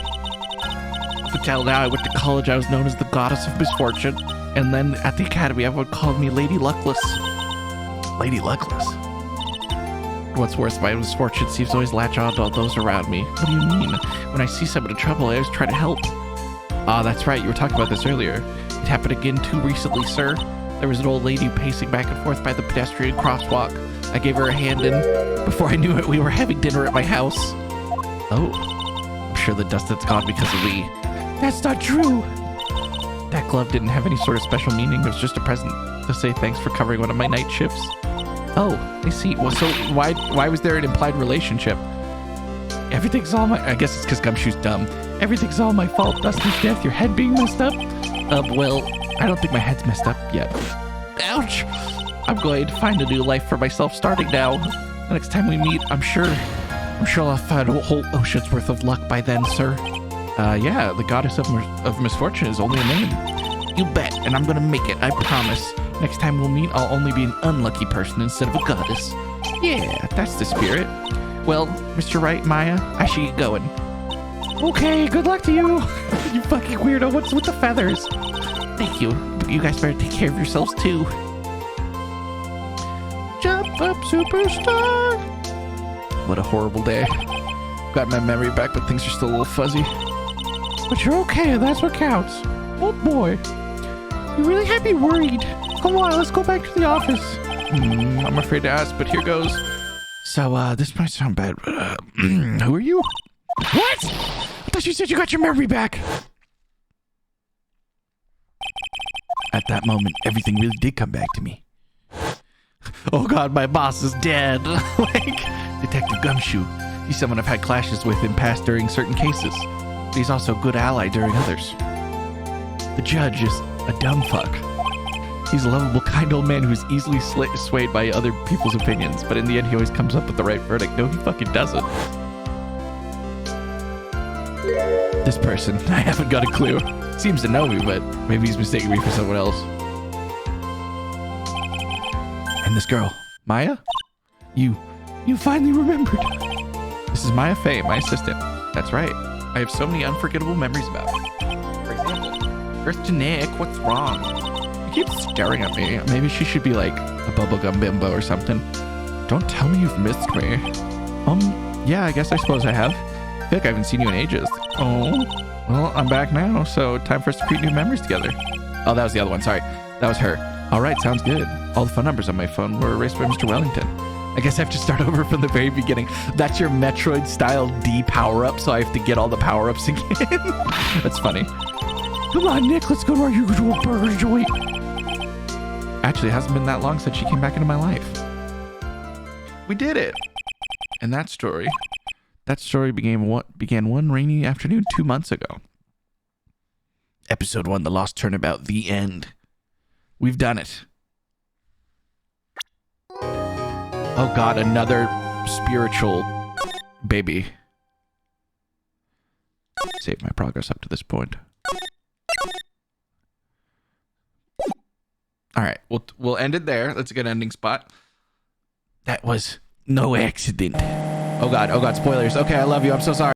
Until now, I went to college, I was known as the Goddess of Misfortune. And then at the academy, everyone called me Lady Luckless. Lady Luckless? What's worse, my misfortune seems to always latch on to all those around me. What do you mean? When I see someone in trouble, I always try to help. Ah, that's right. You were talking about this earlier. It happened again too recently, sir. There was an old lady pacing back and forth by the pedestrian crosswalk. I gave her a hand, and before I knew it, we were having dinner at my house. Oh, I'm sure the dust that's gone because of me. That's not true. That glove didn't have any sort of special meaning. It was just a present to say thanks for covering one of my night shifts. Oh, I see. Well, so why was there an implied relationship? Everything's all my... I guess it's because Gumshoe's dumb. Everything's all my fault. Dusty's death, your head being messed up. Well, I don't think my head's messed up yet. Ouch! I'm going to find a new life for myself starting now. The next time we meet, I'm sure I'll find a whole ocean's worth of luck by then, sir. Yeah, the goddess of misfortune is only a name. You bet, and I'm gonna make it, I promise. Next time we'll meet, I'll only be an unlucky person instead of a goddess. Yeah, that's the spirit. Well, Mr. Wright, Maya, I should get going. Okay, good luck to you. You fucking weirdo, what's with the feathers? Thank you, but you guys better take care of yourselves too. Jump up, superstar. What a horrible day. Got my memory back, but things are still a little fuzzy. But you're okay, that's what counts. Oh boy. You really had me worried. Come on, let's go back to the office. I'm afraid to ask, but here goes. So, this might sound bad, but, who are you? What? I thought you said you got your memory back. At that moment, everything really did come back to me. Oh god, my boss is dead. Like, Detective Gumshoe. He's someone I've had clashes with in past during certain cases. But he's also a good ally during others. The judge is a dumb fuck. He's a lovable, kind old man who's easily swayed by other people's opinions, but in the end he always comes up with the right verdict. No, he fucking doesn't. This person, I haven't got a clue. Seems to know me, but maybe he's mistaking me for someone else. And this girl, Maya? You finally remembered. This is Maya Fay, my assistant. That's right. I have so many unforgettable memories about her. For example, Earth to Nick, what's wrong? He keeps staring at me. Maybe she should be like a bubblegum bimbo or something. Don't tell me you've missed me. Yeah, I guess I suppose I have. I feel like I haven't seen you in ages. Oh, well, I'm back now, so time for us to create new memories together. Oh, that was the other one, sorry. That was her. All right, sounds good. All the phone numbers on my phone were erased by Mr. Wellington. I guess I have to start over from the very beginning. That's your Metroid-style D power-up, so I have to get all the power-ups again. That's funny. Come on, Nick, let's go to our usual burger joint. Actually, it hasn't been that long since she came back into my life. We did it. And that story began one rainy afternoon 2 months ago. Episode 1, The Lost Turnabout, the end. We've done it. Oh god, another spiritual baby. Save my progress up to this point. Alright, we'll end it there. That's a good ending spot. That was no accident. Oh god, spoilers. Okay, I love you. I'm so sorry.